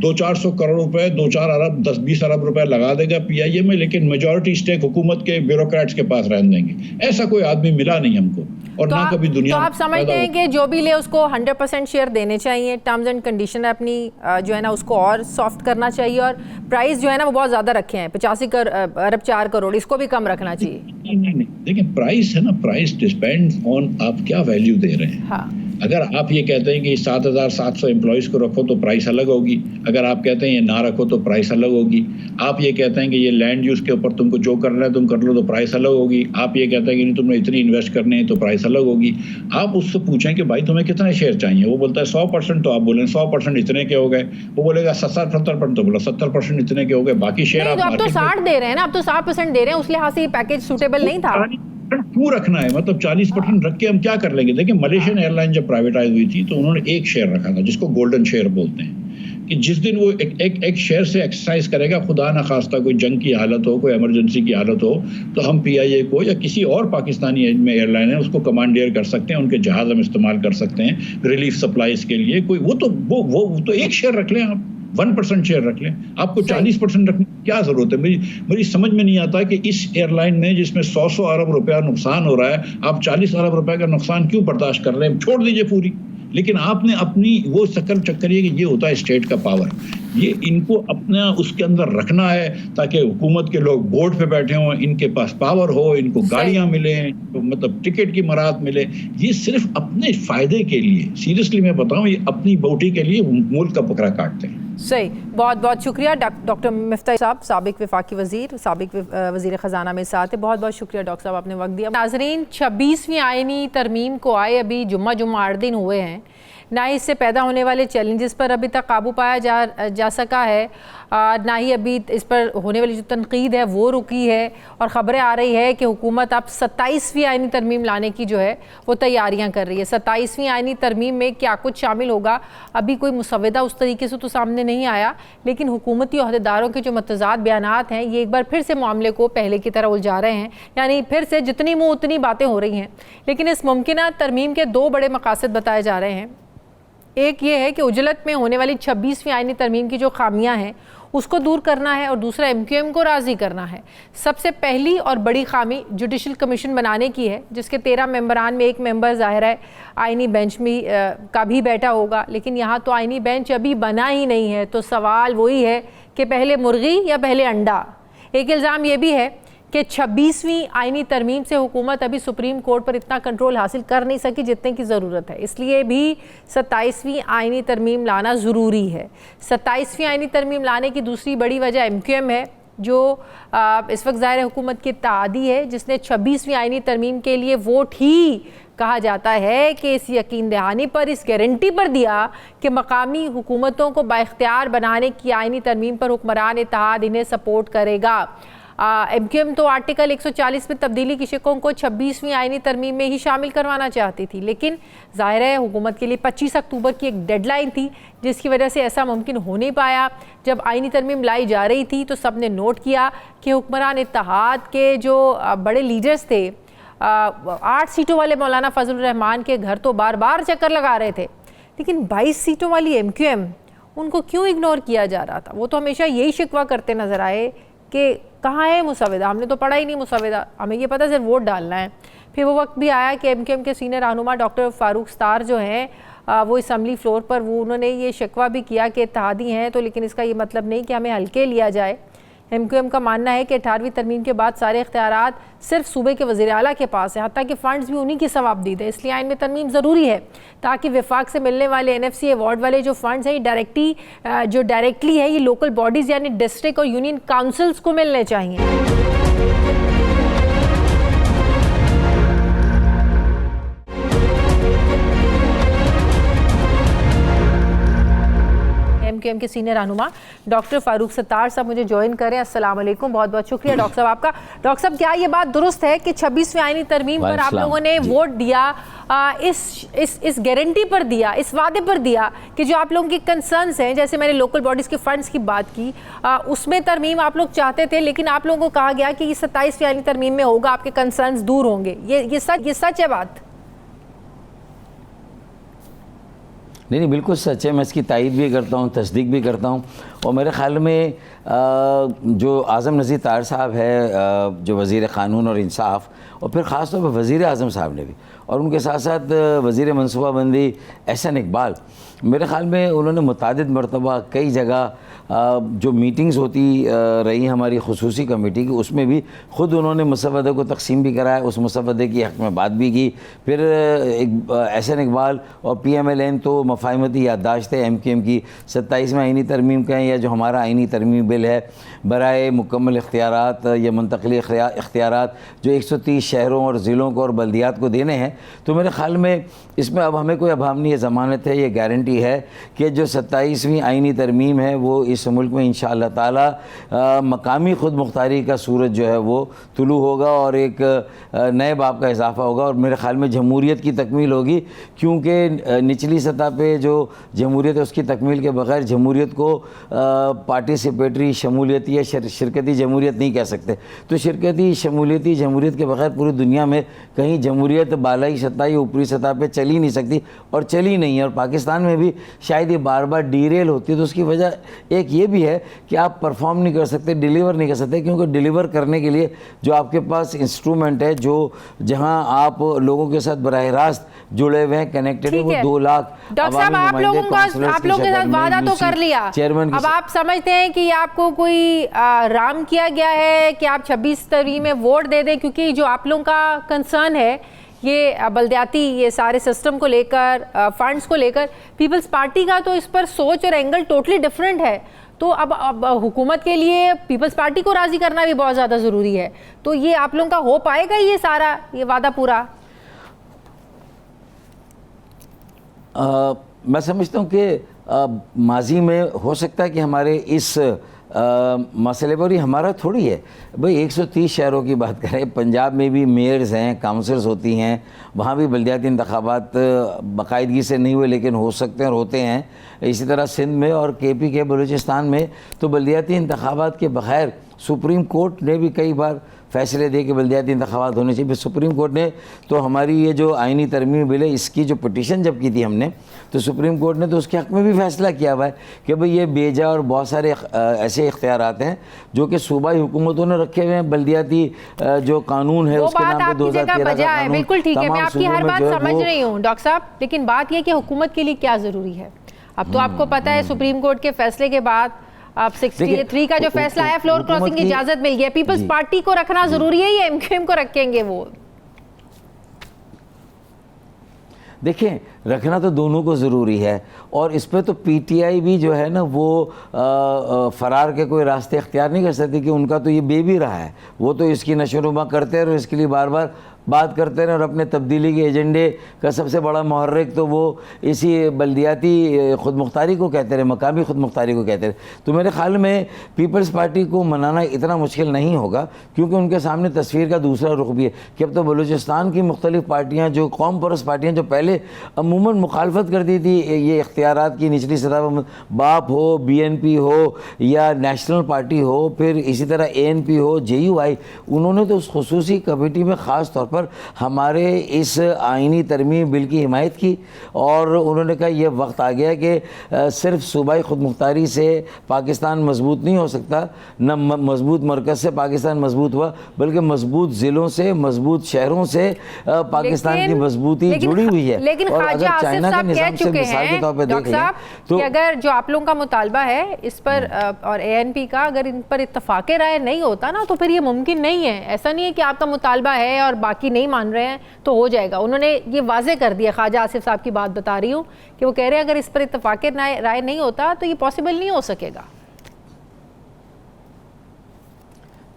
200-400 करोड़ रुपए, 2-4 अरब, 10-20 अरब रुपए लगा देगा पीआईए में, लेकिन मेजॉरिटी स्टेक हुकूमत के ब्यूरोक्रेट्स के पास रहने देंगे। ऐसा कोई आदमी मिला नहीं हमको, और तो ना कभी दुनिया। तो आप समझते हैं कि जो भी ले उसको 100% शेयर देने चाहिए, टर्म्स एंड कंडीशन अपनी जो है ना उसको और सॉफ्ट करना चाहिए, और प्राइस जो है ना वो बहुत ज़्यादा रखे हैं, 85 अरब 4 करोड़, इसको भी कम रखना चाहिए। नहीं, देखिए प्राइस है ना, प्राइस डिपेंड्स ऑन आप क्या वैल्यू दे रहे हैं। हाँ। अगर आप ये कहते हैं कि 7,700 एम्प्लॉयज़ को रखो तो प्राइस अलग होगी, अगर आप कहते हैं ये ना रखो तो प्राइस अलग होगी। आप ये कहते हैं कि ये लैंड यूज़ के ऊपर तुमको जो करना है तुम कर लो तो प्राइस अलग होगी। आप ये कहते हैं कि नहीं तुमने इतनी इन्वेस्ट करने हैं तो प्राइस अलग होगी। आप उससे पूछें कि भाई तुम्हें कितने शेयर चाहिए, वो बोलता है 100%, तो आप बोलें 100% इतने के हो गए, वो बोलेगा 70-70%, तो बोला 70% इतने के हो गए, बाकी शेयर आप अब तो 60 दे रहे हैं ना, अब तो 60% दे रहे हैं, उस लिहाज से ये पैकेज सूटेबल नहीं था। क्यों रखना है, मतलब 40% रख के हम क्या कर लेंगे। देखिए मलेशियन एयरलाइन जब प्राइवेटाइज हुई थी तो उन्होंने एक शेयर रखा था जिसको गोल्डन शेयर बोलते हैं, कि जिस दिन वो एक शेयर से एक्सरसाइज करेगा, खुदा ना खास्ता कोई जंग की हालत हो, कोई इमरजेंसी की हालत हो, तो हम पीआईए को या किसी और पाकिस्तानी में एयरलाइन है उसको कमांडियर कर सकते हैं, उनके जहाज हम इस्तेमाल कर सकते हैं रिलीफ सप्लाईज के लिए। कोई वो तो एक शेयर रख लें आप, 1% शेयर रख लें, आपको 40% रखने की क्या जरूरत है। मेरी समझ में नहीं आता कि इस एयरलाइन में जिसमें 100 अरब रुपया नुकसान हो रहा है, आप 40 अरब रुपए का नुकसान क्यों बर्दाश्त कर रहे हैं, छोड़ दीजिए पूरी। लेकिन आपने अपनी वो शक्ल चक्कर, ये कि ये होता है स्टेट का पावर, ये इनको अपना उसके अंदर रखना है ताकि हुकूमत के लोग बोर्ड पे बैठे हों, इनके पास पावर हो, इनको गाड़ियां मिले, तो मतलब टिकट की मराहत मिले, ये सिर्फ अपने फायदे के लिए, सीरियसली मैं बताऊं, ये अपनी बोटी के लिए मुल्क का बकरा काटते हैं। सही, बहुत बहुत शुक्रिया डॉक्टर मिफ्ताह साहब, साबिक वफाकी वज़ीर, साबिक वज़ीर ख़जाना में साथ है। बहुत बहुत शुक्रिया डॉक्टर साहब, आपने वक्त दिया। नाज़रीन, 26वीं आईनी तरमीम को आए अभी जुम्मा 8 दिन हुए हैं, ना ही इससे पैदा होने वाले चैलेंजेस पर अभी तक काबू पाया जा सका है, ना ही अभी इस पर होने वाली जो तनकीद है वो रुकी है, और ख़बरें आ रही है कि हुकूमत अब 27वीं आईनी तरमीम लाने की जो है वो तैयारियां कर रही है। 27वीं आईनी तरमीम में क्या कुछ शामिल होगा, अभी कोई मुसव्वदा उस तरीके से तो सामने नहीं आया, लेकिन हुकूमती अहदेदारों के जो मतज़ाद बयानात हैं ये एक बार फिर से मामले को पहले की तरह उलझा रहे हैं, यानी फिर से जितनी मुँह उतनी बातें हो रही हैं। लेकिन इस मुमकिना तरमीम के 2 बड़े मकासद बताए जा रहे हैं। एक ये है कि उजलत में होने वाली 26वीं आईनी तरमीम की जो खामियां हैं उसको दूर करना है, और दूसरा MQM को राज़ी करना है। सबसे पहली और बड़ी खामी जुडिशल कमीशन बनाने की है, जिसके 13 मेंबरान में एक मेंबर ज़ाहिर है आईनी बेंच में का भी बैठा होगा, लेकिन यहाँ तो आईनी बेंच अभी बना ही नहीं है। तो सवाल वही है कि पहले मुर्गी या पहले अंडा। एक इल्ज़ाम ये भी है कि 26वीं आईनी तरमीम से हुकूमत अभी सुप्रीम कोर्ट पर इतना कंट्रोल हासिल कर नहीं सकी जितने की ज़रूरत है, इसलिए भी 27वीं आईनी तरमीम लाना ज़रूरी है। 27वीं आईनी तरमीम लाने की दूसरी बड़ी वजह MQM है, जो इस वक्त ज़ाहिर हुकूमत की इत्तेहादी है, जिसने 26वीं आईनी तरमीम के लिए वोट ही कहा जाता है कि इस यकीन दहानी पर, इस गारंटी पर दिया कि मकामी हुकूमतों को बाइख्तियार बनाने की आईनी तरमीम पर हुक्मरान इत्तेहाद इन्हें सपोर्ट करेगा। MQM तो आर्टिकल 140 में तब्दीली की शिकों को 26वीं आईनी तरमीम में ही शामिल करवाना चाहती थी, लेकिन ज़ाहिर है हुकूमत के लिए 25 अक्टूबर की एक डेडलाइन थी, जिसकी वजह से ऐसा मुमकिन हो नहीं पाया। जब आईनी तरमीम लाई जा रही थी तो सब ने नोट किया कि हुक्मरान इत्तेहाद के जो बड़े लीडर्स थे, 8 सीटों वाले मौलाना फजलुर रहमान के घर तो बार बार चक्कर लगा रहे थे, लेकिन 22 सीटों वाली MQM उनको क्यों इग्नोर किया जा रहा था। वो तो हमेशा यही शिकवा करते नज़र आए कि कहाँ है मुसव्वदा, हमने तो पढ़ा ही नहीं मुसव्वदा, हमें ये पता सिर्फ वोट डालना है। फिर वो वक्त भी आया कि MQM के सीनियर रहनुमा डॉक्टर फारूक स्तार जो हैं वो असम्बली फ्लोर पर उन्होंने ये शिकवा भी किया कि इत्तेहादी हैं तो, लेकिन इसका ये मतलब नहीं कि हमें हल्के लिया जाए। MQM का मानना है कि 18वीं तरमीम के बाद सारे इख्तियारात सिर्फ सूबे के वज़ीर आला के पास है, हत्ता कि फ़ंड्स भी उन्हीं की सवाबदीद है, इसलिए आइन में तरमीम ज़रूरी है ताकि वफाक से मिलने वाले NFC अवार्ड वाले जो फ़ंड्स हैं ये डायरेक्टली है ये लोकल बॉडीज़ यानी डिस्ट्रिक्ट और यूनियन काउंसिल्स को मिलने चाहिए। AMQM के सीनियर रहनुमा डॉक्टर फारूक सत्तार साहब मुझे ज्वाइन करें। अस्सलाम वालेकुम, बहुत बहुत शुक्रिया डॉक्टर साहब आपका। डॉक्टर साहब, क्या ये बात दुरुस्त है कि 26वीं आईनी तरमीम पर आप लोगों ने वोट दिया, इस गारंटी पर दिया, इस वादे पर दिया कि जो आप लोगों की कंसर्न्स हैं, जैसे मैंने लोकल बॉडीज़ के फंड्स की बात की, उसमें तरमीम आप लोग चाहते थे, लेकिन आप लोगों को कहा गया कि ये 27वीं आईनी तरमीम में होगा, आपके कंसर्न्स दूर होंगे। ये सच है बात? नहीं, बिल्कुल सच है। मैं इसकी तायद भी करता हूँ, तस्दीक भी करता हूँ। और मेरे ख़्याल में जो आज़म नज़ीर तार साहब है, जो वज़ीर क़ानून और इंसाफ़, और फिर ख़ास तौर पर वज़ीर आज़म साहब ने भी, और उनके साथ साथ वज़ीर मनसूबाबंदी एहसन इकबाल, मेरे ख़्याल में उन्होंने मुतादिद मरतबा कई जगह जो मीटिंग्स होती रही हमारी खुसूसी कमेटी की, उसमें भी ख़ुद उन्होंने मुसव्वदे को तकसीम भी कराया, उस मुसव्वदे की हक़ में बात भी की। फिर एहसन इकबाल और PMLN तो मफाहमती याददाश्त है MQM की 27वें आइनी तरमीम का है, या जो हमारा आइनी तरमीम बिल है बराए मुकम्मल इख्तियारात या मुंतक़ली इख्तियारात जो 130 शहरों और ज़िलों को और बल्दियात को देने हैं। तो मेरे ख़्याल में इसमें अब हमें कोई अभावनी ज़मानत है, ये गारंटी है कि जो 27वीं आइनी तरमीम है वो इस मुल्क में इंशाअल्लाह ताला मकामी ख़ुद मुख्तारी का सूरज जो है वो तुलू होगा और एक नए बाब का इजाफ़ा होगा, और मेरे ख़्याल में जमहूरियत की तकमील होगी, क्योंकि निचली सतह पे जो जमहूरियत है उसकी तकमील के बग़ैर जमहूरियत को पार्टिसिपेटरी शमूलियती या शिरकती जमहूरियत नहीं कह सकते। तो शिरकती शमूलियती जमहूरियत के बग़ैर पूरी दुनिया में कहीं जमहूरियत बालाई सतह या ऊपरी सतह पे चली नहीं सकती, और चली नहीं है। और पाकिस्तान में भी शायद ये बार बार डीरेल होती है। तो उसकी वजह एक ये भी है कि आप परफॉर्म नहीं कर सकते, डिलीवर नहीं कर सकते, क्योंकि डिलीवर करने के लिए जो आपके पास इंस्ट्रूमेंट है, जो जहां आप लोगों के साथ बराह रास्त जुड़े हुए हैं, कनेक्टेड है, वो 2 लाख। डॉक्टर साहब, आप लोगों के साथ वादा तो कर लिया, चेयरमैन, अब आप समझते हैं कि आपको कोई राम किया गया है कि आप 26 तारीख में वोट दे दें? क्योंकि जो आप लोगों का कंसर्न है ये बल्दियाती ये सारे सिस्टम को लेकर, फंड्स को लेकर, पीपल्स पार्टी का तो इस पर सोच और एंगल टोटली डिफरेंट है। तो अब हुकूमत के लिए पीपल्स पार्टी को राज़ी करना भी बहुत ज़्यादा ज़रूरी है। तो ये आप लोगों का हो पाएगा ये सारा ये वादा पूरा? मैं समझता हूँ कि माजी में हो सकता है कि हमारे इस मसले पर ही हमारा थोड़ी है भाई। 130 शहरों की बात करें, पंजाब में भी मेयर्स हैं, काउंसिल्स होती हैं, वहाँ भी बल्दियाती इंतखाबात बाकायदगी से नहीं हुए लेकिन हो सकते हैं और होते हैं। इसी तरह सिंध में और KP के बलूचिस्तान में तो बल्दियाती इंतखाबात के बग़ैर सुप्रीम कोर्ट ने भी कई बार फ़ैसले दे कि बल्दियाती इंतखाबात होने चाहिए। फिर सुप्रीम कोर्ट ने तो हमारी ये जो आइनी तरमीम बिल है इसकी जो पिटीशन जब की थी हमने, तो सुप्रीम कोर्ट ने तो उसके हक़ में भी फ़ैसला किया हुआ है कि भाई ये बेजा और बहुत सारे ऐसे इख्तियारात हैं जो कि सूबाई हुकूमतों ने रखे हुए हैं। बल्दियाती जो कानून है उसके नाम पर 2013 का कानून, बिल्कुल ठीक है, मैं आपकी हर बात समझ रही हूँ डॉक्टर साहब, लेकिन बात यह कि हुकूमत के लिए क्या ज़रूरी है? अब तो आपको पता है सुप्रीम कोर्ट के फैसले के बाद अब 63 का जो फैसला आया, फ्लोर क्रॉसिंग की इजाजत मिल गई। पीपल्स पार्टी को रखना जरूरी है या MQM को रखेंगे? वो देखें, रखना तो दोनों को ज़रूरी है, और इस पर तो PTI भी जो है ना वो फ़रार के कोई रास्ते इख्तियार नहीं कर सकती कि उनका तो ये बेबी रहा है। वो तो इसकी नशोनुमा करते रहे, इसके लिए बार बार बात करते रहे, और अपने तब्दीली के एजेंडे का सबसे बड़ा महर्रिक तो वो इसी बल्दियाती खुद मुख्तारी को कहते रहे, मकामी खुद मुख्तारी को कहते रहे। तो मेरे ख़्याल में पीपल्स पार्टी को मनाना इतना मुश्किल नहीं होगा, क्योंकि उनके सामने तस्वीर का दूसरा रुख भी है कि अब तो बलूचिस्तान की मुख्तलिफ़ पार्टियाँ, जो कौम परस्त पार्टियाँ जो पहले अमूमन मुखालफत करती थी ये इख्तियारात की निचली सतह पर, बाप हो, BNP हो या नेशनल पार्टी हो, फिर इसी तरह ANP हो, JUI, उन्होंने तो उस खुसूसी कमेटी में ख़ास तौर पर हमारे इस आइनी तरमीम बिल की हिमायत की, और उन्होंने कहा यह वक्त आ गया कि सिर्फ सूबाई खुद मुख्तारी से पाकिस्तान मजबूत नहीं हो सकता, न मजबूत मरकज़ से पाकिस्तान मजबूत हुआ, बल्कि मजबूत ज़िलों से, मजबूत शहरों से पाकिस्तान की मजबूती जुड़ी हुई है। लेकिन ख्वाजा आसिफ साहब कह चुके हैं डॉक्टर साहब कि अगर जो आप लोगों का मुतालबा है इस पर और ANP का, अगर इन पर इत्तफाक़ राय नहीं होता ना तो फिर ये मुमकिन नहीं है। ऐसा नहीं है कि आपका मुतालबा है और बाकी नहीं मान रहे हैं तो हो जाएगा। उन्होंने ये वाजे कर दिया, ख्वाजा आसिफ साहब की बात बता रही हूँ कि वो कह रहे हैं अगर इस पर इत्तफाक़ राय नहीं होता तो ये पॉसिबल नहीं हो सकेगा।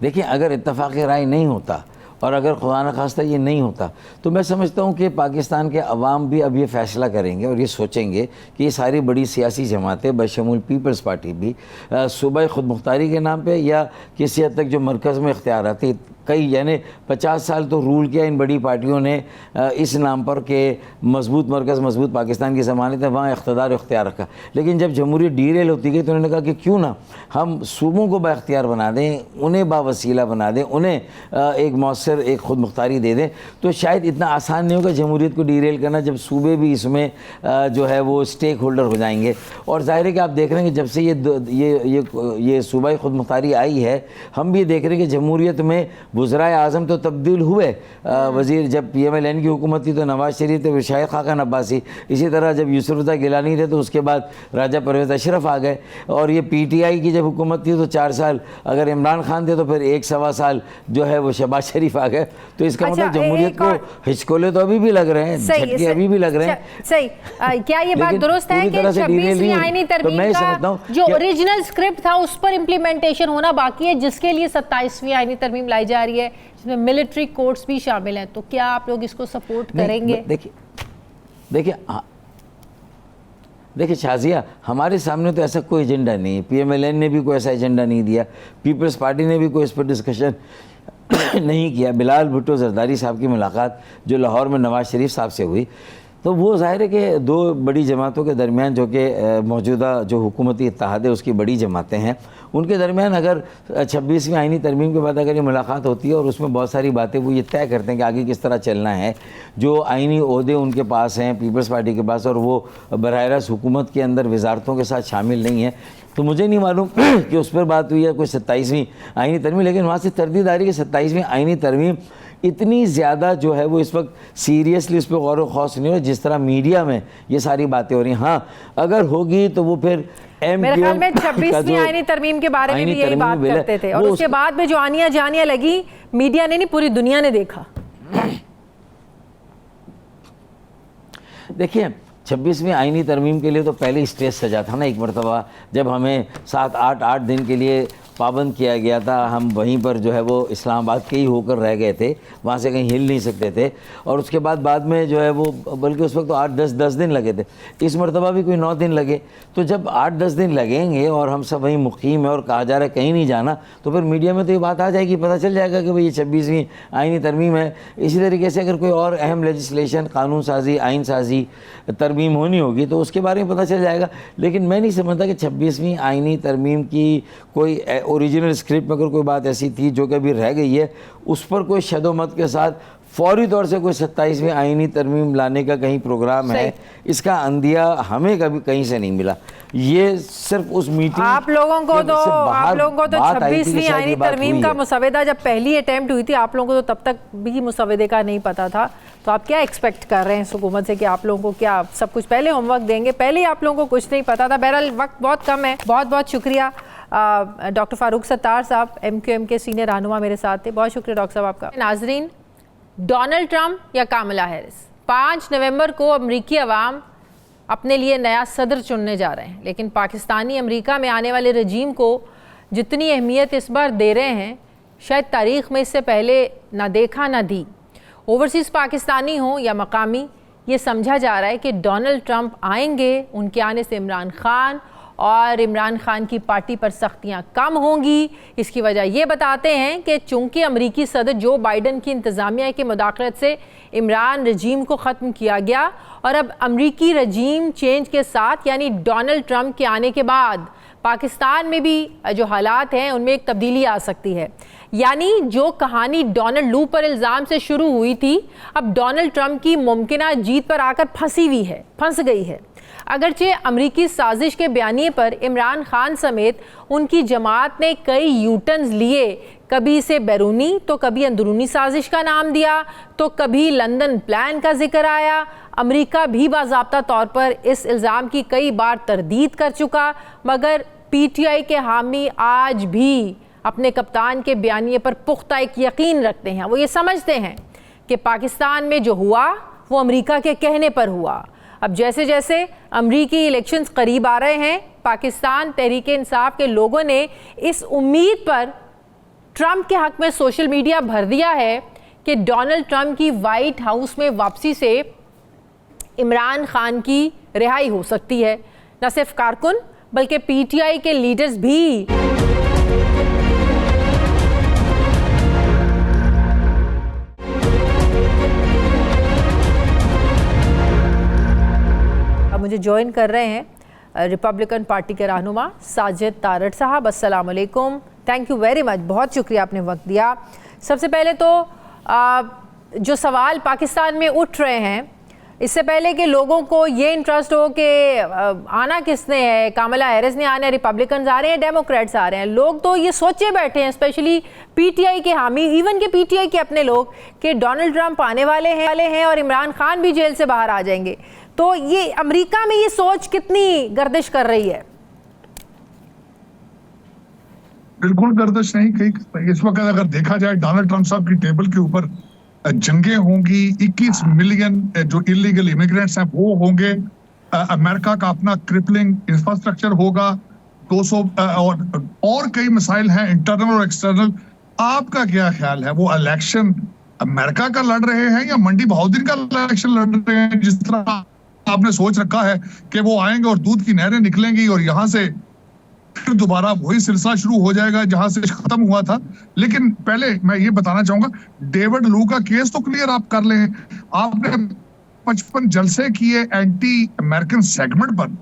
देखिए, अगर इत्तफाक़ राय नहीं होता और अगर खुदा न खास्ता ये नहीं होता तो मैं समझता हूँ कि पाकिस्तान के अवाम भी अब ये फ़ैसला करेंगे और ये सोचेंगे कि ये सारी बड़ी सियासी जमातें बशमूल पीपल्स पार्टी भी सूबाई खुद मुख्तारी के नाम पे या किसी हद तक जो मरकज़ में इख्तियाराती कई यानी 50 साल तो रूल किया इन बड़ी पार्टियों ने इस नाम पर कि मजबूत मरकज़ मजबूत पाकिस्तान की ज़मानत है, वहाँ इख्तियार इख्तियार रखा। लेकिन जब जमहूरियत डीरेल होती गई तो उन्होंने कहा कि क्यों ना हम सूबों को बाख्तियार बना दें, उन्हें बावसीला बना दें, उन्हें एक मौसर एक खुद मुख्तारी दे दें। तो शायद इतना आसान नहीं होगा जमहूरियत को डीरेल करना जब सूबे भी इसमें जो है वो स्टेक होल्डर हो जाएंगे। और ज़ाहिर है कि आप देख रहे हैं कि जब से ये सूबाई खुद मुख्तारी आई है, हम भी देख रहे हैं कि जमहूरियत में वज़राए आज़म तो तब्दील हुए। वज़ीर जब PMLN की हुकूमत थी तो नवाज़ शरीफ थे, शाहिद खाकान अब्बासी, इसी तरह जब यूसुफ रज़ा गिलानी थे तो उसके बाद राजा परवेज़ अशरफ आ गए। और ये PTI की जब हुकूमत थी तो 4 साल, अगर इमरान खान थे तो फिर 1-1.25 साल जो है वो शहबाज शरीफ आ गए। तो इसका मतलब जमहूरियत को हिचकोले तो अभी भी लग रहे हैं, झटके अभी भी लग रहे हैं। सही, क्या ये बात दुरुस्त है कि 26वीं आईनी तरमीम का जो ओरिजिनल स्क्रिप्ट था उस पर इम्प्लीमेंटेशन होना बाकी है, जिसके लिए 27वीं आईनी तरमीम लाई जा रही है जिसमें मिलिट्री कोर्ट्स भी शामिल हैं? तो क्या आप लोग इसको सपोर्ट करेंगे? देखिए शाजिया, हमारे सामने तो ऐसा कोई एजेंडा नहीं है। PMLN ने भी कोई ऐसा एजेंडा नहीं दिया, पीपल्स पार्टी ने भी कोई इस पर डिस्कशन नहीं किया। बिलाल भुट्टो जरदारी साहब की मुलाकात जो लाहौर में नवाज़ शरीफ साहब से हुई, तो वो ज़ाहिर है कि दो बड़ी जमातों के दरमियान जो कि मौजूदा जो हुकूमती इत्तेहाद है उसकी बड़ी जमातें हैं, उनके दरमियान अगर 26वीं आईनी तरमीम के बाद अगर ये मुलाकात होती है और उसमें बहुत सारी बातें वो ये तय करते हैं कि आगे किस तरह चलना है, जो आईनी ओहदे उनके पास हैं पीपल्स पार्टी के पास और वो बराह रास्त हुकूमत के अंदर वजारतों के साथ शामिल नहीं है, तो मुझे नहीं मालूम कि उस पर बात हुई है कोई 27वीं आईनी तरमीम। लेकिन वहाँ से तरदीद आ रही है कि 27वीं आईनी तरमीम इतनी ज़्यादा जो है वो इस वक्त सीरियसली इस पर गौर व खौस नहीं हो जिस तरह मीडिया में ये सारी बातें हो रही हैं। हाँ, अगर होगी तो वो फिर मेरे ख्याल में 26वीं आईनी तरमीम के बारे में भी यही बात करते थे और उसके बाद में जो आनियाँ जानियाँ लगी, मीडिया ने नहीं पूरी दुनिया ने देखा। देखिए 26वीं आईनी तरमीम के लिए तो पहले स्टेज सजा था ना एक मरतबा, जब हमें 7-8 दिन के लिए पाबंद किया गया था। हम वहीं पर जो है वो इस्लामाबाद के ही होकर रह गए थे, वहाँ से कहीं हिल नहीं सकते थे। और उसके बाद में जो है वो बल्कि उस वक्त तो 8-10 दिन लगे थे, इस मरतबा भी कोई 9 दिन लगे। तो जब 8-10 दिन लगेंगे और हम सब वहीं मुकीम है और कहा जा रहा है कहीं नहीं जाना, तो फिर मीडिया में तो ये बात आ जाएगी, पता चल जाएगा कि भाई ये 26वीं आईनी तरमीम है। इसी तरीके से अगर कोई और अहम लेजिस्लेशन, कानून साजी, आइन साजी तरमीम होनी होगी तो उसके बारे में पता चल जाएगा। लेकिन मैं नहीं समझता कि 26वीं आईनी तरमीम की कोई ओरिजिनल स्क्रिप्ट में अगर कोई बात ऐसी थी जो कि अभी रह गई है, उस पर कोई शदोमत के साथ फौरी तौर से कोई 27वीं आईनी तरमीम लाने का कहीं प्रोग्राम है, इसका अंदिया हमें कभी कहीं से नहीं मिला। ये सिर्फ उस मीटिंग आप लोगों को तो 26वीं आईनी तरमीम का मुसवदा जब पहली अटेम्प्ट हुई थी, आप लोगों को तो तब तक भी मुसवदे का नहीं पता था। तो आप क्या एक्सपेक्ट कर रहे हैं इस हुकूमत से कि आप लोगों को क्या सब कुछ पहले होमवर्क देंगे? पहले ही आप लोगों को कुछ नहीं पता था। बहरहाल वक्त बहुत कम है। बहुत बहुत शुक्रिया डॉक्टर फारूक सत्तार साहब, MQM के सीनियर रहनुमा मेरे साथ थे। बहुत शुक्रिया डॉक्टर साहब आपका। नाजरीन, डोनाल्ड ट्रंप या कामला हैरिस, 5 नवंबर को अमरीकी अवाम अपने लिए नया सदर चुनने जा रहे हैं। लेकिन पाकिस्तानी अमरीका में आने वाले रजीम को जितनी अहमियत इस बार दे रहे हैं, शायद तारीख़ में इससे पहले ना देखा ना दी। ओवरसीज़ पाकिस्तानी हो या मकामी, ये समझा जा रहा है कि डोनाल्ड ट्रंप आएंगे, उनके आने से इमरान खान और इमरान खान की पार्टी पर सख्तियां कम होंगी। इसकी वजह ये बताते हैं कि चूंकि अमरीकी सदर जो बाइडन की इंतज़ामिया की मुदाखलत से इमरान रजीम को ख़त्म किया गया और अब अमरीकी रजीम चेंज के साथ यानी डोनाल्ड ट्रंप के आने के बाद पाकिस्तान में भी जो हालात हैं उनमें एक तब्दीली आ सकती है। यानी जो कहानी डोनाल्ड लू पर इल्ज़ाम से शुरू हुई थी, अब डोनाल्ड ट्रंप की मुमकिना जीत पर आकर फंस गई है। अगरचे अमरीकी साजिश के बयानिए पर इमरान खान समेत उनकी जमात ने कई यूटर्न्स लिए, कभी इसे बैरूनी तो कभी अंदरूनी साजिश का नाम दिया, तो कभी लंदन प्लान का जिक्र आया। अमरीका भी बाज़ाब्ता तौर पर इस इल्ज़ाम की कई बार तरदीद कर चुका, मगर PTI के हामी आज भी अपने कप्तान के बयानिए पर पुख्ता एक यकीन रखते हैं। वो ये समझते हैं कि पाकिस्तान में जो हुआ वो अमरीका के कहने पर हुआ। अब जैसे जैसे अमरीकी इलेक्शंस करीब आ रहे हैं, पाकिस्तान तहरीक इंसाफ के लोगों ने इस उम्मीद पर ट्रंप के हक़ में सोशल मीडिया भर दिया है कि डोनाल्ड ट्रंप की वाइट हाउस में वापसी से इमरान खान की रिहाई हो सकती है। न सिर्फ कारकुन बल्कि पीटीआई के लीडर्स भी मुझे ज्वाइन कर रहे हैं रिपब्लिकन पार्टी के रहनुमा साजिद तारड़ साहब। अस्सलाम वालेकुम, थैंक यू वेरी मच, बहुत शुक्रिया आपने वक्त दिया। सबसे पहले तो जो सवाल पाकिस्तान में उठ रहे हैं, इससे पहले कि लोगों को ये इंटरेस्ट हो कि आना किसने है, कामला हैरिस ने आना है, रिपब्लिकन आ रहे हैं, डेमोक्रेट्स आ रहे हैं, लोग तो ये सोचे बैठे हैं, स्पेशली पीटीआई के हामी, इवन के पीटीआई के अपने लोग, कि डोनाल्ड ट्रंप आने वाले हैं और इमरान खान भी जेल से बाहर आ जाएंगे। तो ये अमेरिका में ये सोच कितनी गर्दिश कर रही है? बिल्कुल गर्दिश नहीं कहीं। इस वक्त अगर देखा जाए डोनाल्ड ट्रंप साहब की टेबल के ऊपर जंगें होंगी, 21 मिलियन जो इलीगल इमिग्रेंट्स हैं वो होंगे, अमेरिका का अपना क्रिपलिंग इंफ्रास्ट्रक्चर होगा, 200 और कई मसाइल हैं इंटरनल और एक्सटर्नल। आपका क्या ख्याल है, वो इलेक्शन अमेरिका का लड़ रहे हैं या मंडी बहाउद्दीन का इलेक्शन लड़ रहे हैं? जिस तरह आपने सोच रखा है कि वो आएंगे और दूध की नहरें निकलेंगी और यहाँ से फिर दोबारा वही सिलसिला शुरू हो जाएगा जहां से खत्म हुआ था। लेकिन पहले मैं ये बताना चाहूंगा, डेविड लू का केस तो क्लियर आप कर लें। आपने 55 जलसे किए एंटी अमेरिकन सेगमेंट पर,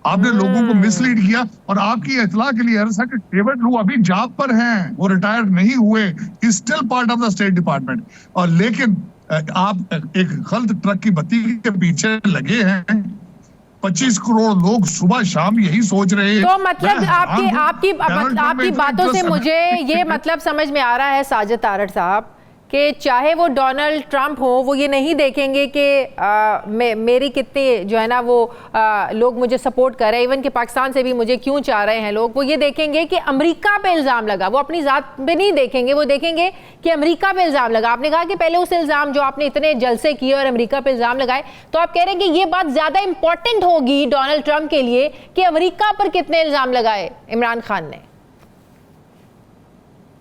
आपने लोगों को मिसलीड किया। और आपकी इतला के लिए अर्ज है कि डेविड लू अभी जॉब पर हैं, वो रिटायर नहीं हुए, still part of the state department. और लेकिन आप एक गलत ट्रक की बत्ती के पीछे लगे हैं। 25 करोड़ लोग सुबह शाम यही सोच रहे हैं। तो मतलब आपकी बातों से मुझे ये मतलब समझ में आ रहा है साजिद तारड़ साहब कि चाहे वो डोनाल्ड ट्रंप हो, वो ये नहीं देखेंगे कि मेरी कितनी जो है ना वो लोग मुझे सपोर्ट कर रहे हैं, इवन कि पाकिस्तान से भी मुझे क्यों चाह रहे हैं लोग। वो ये देखेंगे कि अमेरिका पे इल्ज़ाम लगा, वो अपनी ज़ात पे नहीं देखेंगे, वो देखेंगे कि अमेरिका पे इल्ज़ाम लगा। आपने कहा कि पहले उस इल्ज़ाम जो आपने इतने जलसे किए और अमेरिका पे इल्ज़ाम लगाए, तो आप कह रहे हैं कि ये बात ज़्यादा इंपॉर्टेंट होगी डोनाल्ड ट्रंप के लिए कि अमेरिका पर कितने इल्ज़ाम लगाए इमरान खान ने।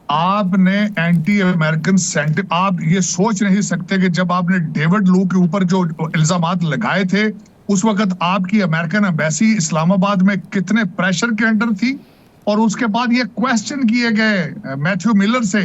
आपने एंटी अमेरिकन सेंटिमेंट, आप ये सोच नहीं सकते कि जब आपने डेविड लू के ऊपर जो इल्जामात लगाए थे, उस वक्त आपकी अमेरिकन एम्बेसी इस्लामाबाद में कितने प्रेशर के अंडर थी। और उसके बाद ये क्वेश्चन किए गए मैथ्यू मिलर से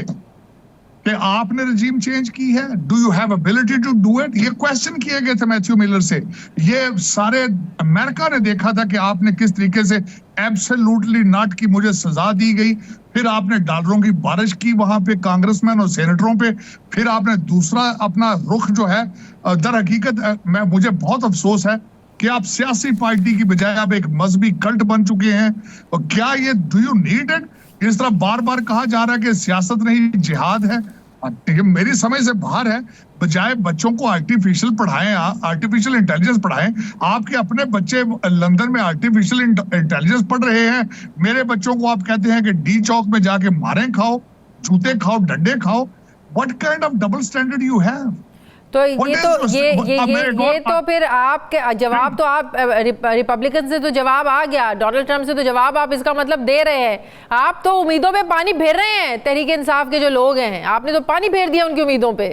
कि आपने रजीम चेंज की है, do you have ability to do it, ये क्वेश्चन किए गए थे मैथ्यू मिलर से। ये सारे अमेरिका ने देखा था कि आपने किस तरीके से एब्सोल्युटली नॉट की मुझे सजा दी गई। फिर आपने डॉलरों की बारिश की वहां पे कांग्रेसमैन और सेनेटरों पे। फिर आपने दूसरा अपना रुख जो है, दर हकीकत मुझे बहुत अफसोस है कि आप सियासी पार्टी की बजाय आप एक मजहबी कल्ट बन चुके हैं। और क्या ये डू यू नीड इट? इस तरह बार बार कहा जा रहा है कि सियासत नहीं जिहाद है, ये मेरी समझ से बाहर है। बजाय बच्चों को आर्टिफिशियल पढ़ाएं, आर्टिफिशियल इंटेलिजेंस पढ़ाएं। आपके अपने बच्चे लंदन में आर्टिफिशियल इंटेलिजेंस पढ़ रहे हैं, मेरे बच्चों को आप कहते हैं कि डी चौक में जाके मारें खाओ, जूते खाओ, डंडे खाओ। What kind of double standard you have? तो ये तो फिर आपके जवाब तो आप रिपब्लिकन से तो जवाब आ गया, डोनाल्ड ट्रंप से तो जवाब आप इसका मतलब दे रहे हैं। आप तो उम्मीदों पे पानी फेर रहे हैं, तहरीक इंसाफ के जो लोग हैं, आपने तो पानी फेर दिया उनकी उम्मीदों पे।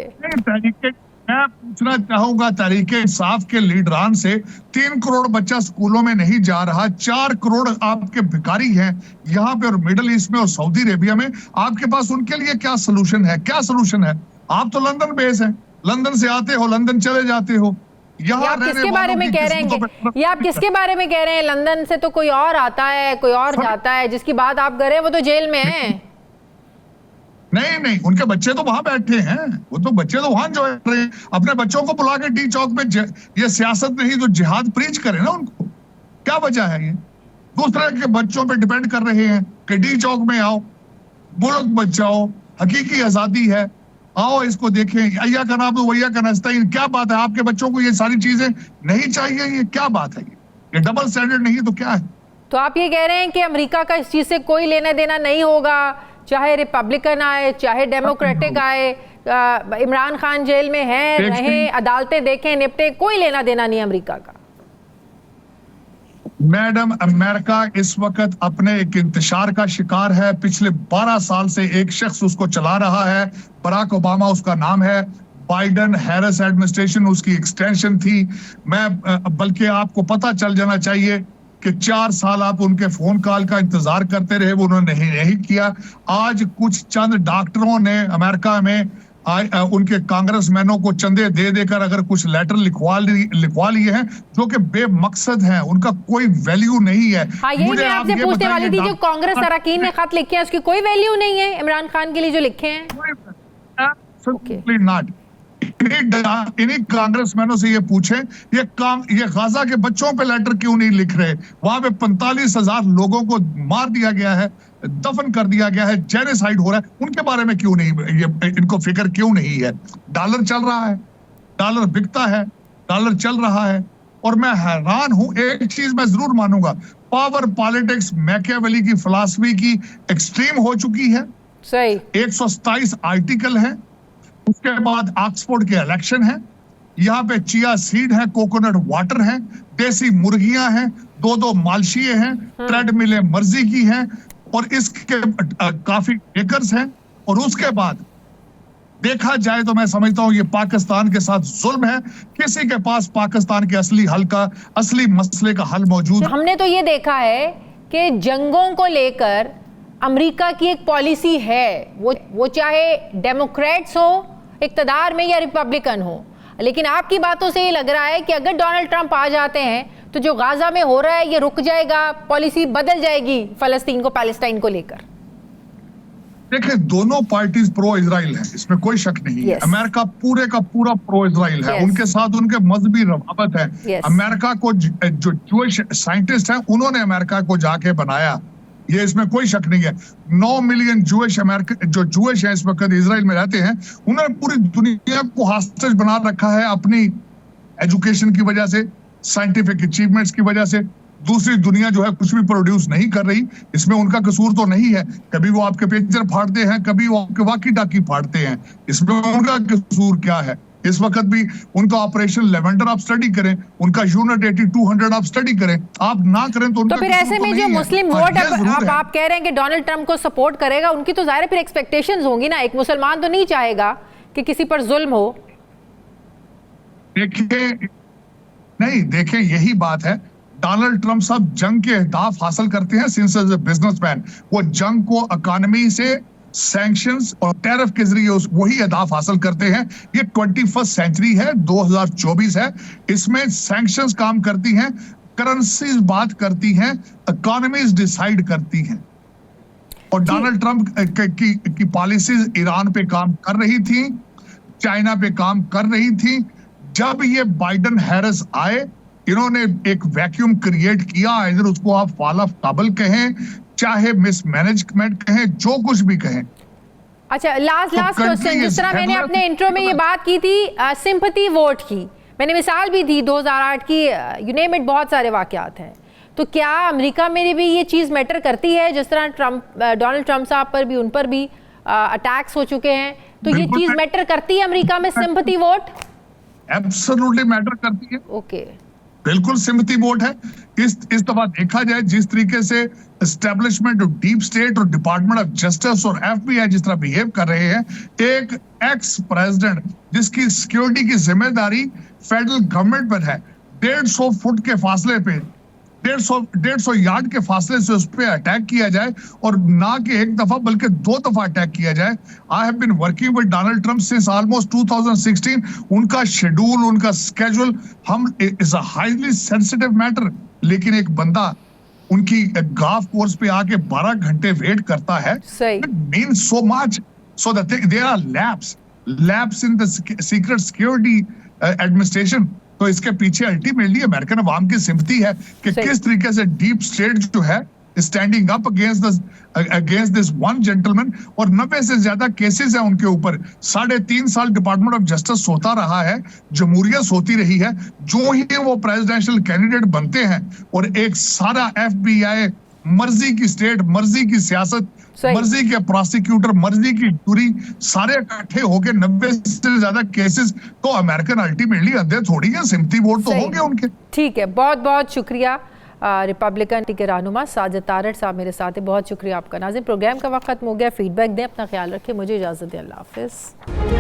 मैं पूछना चाहूंगा तहरीक इंसाफ के लीडरान से, 3 करोड़ बच्चा स्कूलों में नहीं जा रहा, 4 करोड़ आपके भिखारी हैं यहाँ पे और मिडल ईस्ट में और सऊदी अरेबिया में। आपके पास उनके लिए क्या सोल्यूशन है? क्या सोल्यूशन है? आप तो लंदन बेस हैं, लंदन से आते हो, लंदन चले जाते हो। आप किसके बारे में कह रहे हैं? ये आप किसके बारे में कह रहे हैं? लंदन से तो कोई और आता है, कोई और जाता है। जिसकी बात आप कर रहे हैं वो तो जेल में है। नहीं, उनके बच्चे तो वहां बैठे हैं, वो तो बच्चे तो वहां जो रहे हैं। अपने बच्चों को बुला के डी चौक में ये सियासत नहीं तो जिहाद प्रीच करें ना उनको। क्या वजह है? ये दूसरे के बच्चों पे डिपेंड कर रहे हैं कि डी चौक में आओ, मुल्क बचाओ, हकीकी आजादी है, आओ इसको देखें, अय्या का नाम तो वैया का नस्ताइन। क्या बात है? आपके बच्चों को ये सारी चीजें नहीं चाहिए? ये क्या बात है? ये डबल स्टैंडर्ड नहीं तो क्या है? तो आप ये कह रहे हैं कि अमेरिका का इस चीज से कोई लेना देना नहीं होगा, चाहे रिपब्लिकन आए चाहे डेमोक्रेटिक आए, इमरान खान जेल में है, रहे, अदालतें देखें, निपटे, कोई लेना देना नहीं अमेरिका का। मैडम, अमेरिका इस वक्त अपने एक इंतशार का शिकार है। पिछले 12 साल से एक शख्स उसको चला रहा है, बराक ओबामा उसका नाम है, बाइडेन हैरिस एडमिनिस्ट्रेशन उसकी एक्सटेंशन थी। बल्कि आपको पता चल जाना चाहिए कि 4 साल आप उनके फोन कॉल का इंतजार करते रहे, वो उन्होंने नहीं किया। आज कुछ चंद डॉक्टरों ने अमेरिका में उनके कांग्रेसमैनों को चंदे दे देकर अगर कुछ लेटर लिखवा लिए हैं जो कि बेमकसद हैं, उनका कोई वैल्यू नहीं है। हाँ, यही मैं आपसे पूछने वाली थी, जो कांग्रेस अरकान ने खत लिखे हैं उसकी कोई वैल्यू नहीं है इमरान खान के लिए जो लिखे हैं? Absolutely not. इन्हीं कांग्रेसमैनों से ये पूछें, ये गाजा के बच्चों पे लेटर क्यों नहीं लिख रहे? वहां पे 45,000 लोगों को मार दिया गया है, दफन कर दिया गया है, जेनोसाइड हो रहा है, उनके बारे में क्यों नहीं, ये इनको फिक्र क्यों नहीं है? डॉलर चल रहा है, डॉलर बिकता है, डॉलर चल रहा है। और मैं हैरान हूं, एक चीज मैं जरूर मानूंगा, पावर पॉलिटिक्स मैकियावेली की फिलॉसफी की एक्सट्रीम हो चुकी है। सही। 127 आर्टिकल है, उसके बाद ऑक्सफोर्ड के इलेक्शन है, यहाँ पे चिया सीड है, कोकोनट वाटर है, देसी मुर्गियां हैं, 2-2 मालशिए हैं, ट्रेडमिलें मर्जी की हैं, और इसके काफी एकर्स हैं। और उसके बाद देखा जाए तो मैं समझता हूं ये पाकिस्तान के साथ जुल्म है। किसी के पास पाकिस्तान के असली मसले का हल मौजूद है। हमने तो ये देखा है कि जंगों को लेकर अमेरिका की एक पॉलिसी है, वो चाहे डेमोक्रेट्स हो इक्तदार में या रिपब्लिकन हो। लेकिन आपकी बातों से ये लग रहा है कि अगर डोनाल्ड ट्रंप आ जाते हैं तो जो गाजा में हो रहा है ये रुक जाएगा, पॉलिसी बदल जाएगी फलस्तीन को, पैलेस्टाइन को लेकर। देखिए, दोनों पार्टीज प्रो इजराइल है, इसमें कोई शक नहीं है। अमेरिका पूरे का पूरा प्रो इजराइल है, उनके साथ उनके मजहबी रवाबत है। अमेरिका को जो जूश साइंटिस्ट हैं उन्होंने अमेरिका को जाके बनाया, ये इसमें कोई शक नहीं है। 9 मिलियन जूश है इस वक्त इजराइल में रहते हैं, उन्होंने पूरी दुनिया को हॉस्टेज बना रखा है अपनी एजुकेशन की वजह से, साइंटिफिक अचीवमेंट्स की वजह से। दूसरी दुनिया जो है कुछ भी प्रोड्यूस नहीं कर रही, इसमें उनका कसूर तो नहीं है। कभी वो आपके पेजर फाड़ते हैं, कभी वो आपके वाकी टाकी फाड़ते हैं, इसमें उनका कसूर क्या है? इस वक्त भी उनका ऑपरेशन लेवेंडर आप स्टडी करें, उनका यूनिट 8200 आप स्टडी करें, आप ना करें तो उनका फिर ऐसे में जो मुस्लिम वोट आप कह रहे हैं कि डोनाल्ड ट्रंप को सपोर्ट करेगा, उनकी तो जाहिर फिर एक्सपेक्टेशंस होंगी ना। एक मुसलमान तो नहीं चाहेगा कि किसी पर जुल्म हो। देखिए यही बात है। डोनाल्ड ट्रंप साहब जंग के अहदाफ हासिल करते हैं सिंस एज ए बिजनेसमैन। वो जंग को इकोनॉमी से, सैंक्शंस और टैरिफ के जरिए वही अहदाफ हासिल करते हैं। ये 21st सेंचुरी है, 2024 है, इसमें सैंक्शंस काम करती हैं, करेंसीज बात करती हैं, इकोनॉमीज डिसाइड करती हैं। और डोनाल्ड ट्रंप की पॉलिसीज ईरान पे काम कर रही थी, चाइना पे काम कर रही थी। जब ये बाइडेन हैरिस आए, इन्होंने एक वैक्यूम क्रिएट किया, इधर उसको आप फॉल ऑफ काबल कहें, चाहे मिसमैनेजमेंट कहें, जो कुछ भी कहें। अच्छा, लास्ट क्वेश्चन, जिस तरह मैंने अपने इंट्रो में ये बात की थी सिंपैथी वोट की, मैंने मिसाल भी दी 2008 की, यू नेम इट, बहुत सारे वाकयात हैं। तो क्या अमेरिका में भी ये चीज़ मैटर करती है? जिस तरह डोनाल्ड ट्रंप साहब पर भी, उन पर भी अटैक्स हो चुके हैं, तो ये चीज़ मैटर करती है अमेरिका में, सिंपैथी वोट? एब्सोल्युटली मैटर करती है। ओके, बिल्कुल सिंपैथी वोट है। इस दफा देखा जाए जिस तरीके से एस्टेब्लिशमेंट ऑफ डीप स्टेट और डिपार्टमेंट ऑफ जस्टिस और FBI जिस तरह बिहेव कर रहे हैं, एक एक्स प्रेसिडेंट जिसकी सिक्योरिटी की जिम्मेदारी फेडरल गवर्नमेंट पर है, 150 फुट के फासले पे, 150 यार्ड के फासले से उस पर अटैक किया जाए, और ना कि एक दफा बल्कि 2 दफा अटैक किया जाए। I have been working with Donald Trump since almost 2016। उनका शेड्यूल, उनका स्केड्यूल हम is a highly sensitive matter. लेकिन एक बंदा उनकी गाफ कोर्स पे आके 12 घंटे वेट करता है, it means so much. So that there are lapse in the secret security administration. तो इसके पीछे अल्टीमेटली अमेरिकन अवाम की सिंपैथी है कि किस तरीके से डीप स्टेट जो है standing up against this one gentleman. और 90 से ज्यादा केसेस हैं उनके ऊपर। 3.5 साल डिपार्टमेंट ऑफ जस्टिस सोता रहा है, जमहूरियत सोती रही है। जो ही वो प्रेसिडेंशियल कैंडिडेट बनते हैं और एक सारा FBI, मर्जी की स्टेट, मर्जी की सियासत, मर्जी के प्रोसिक्यूटर, मर्जी की जूरी, सारे इकट्ठे होके 90 से ज्यादा केसेस, तो अमेरिकन अल्टीमेटली अंधे थोड़ी है, सिंपैथी वोट तो होंगे उनके। ठीक है, बहुत बहुत शुक्रिया रिपब्लिकन के रहनुमा साजिद तारड़ साहब मेरे साथ हैं। बहुत शुक्रिया आपका। नाज़रीन, प्रोग्राम का वक्त खत्म हो गया। फीडबैक दें, अपना ख्याल रखें, मुझे इजाज़त दें, अल्लाह हाफ़िज़।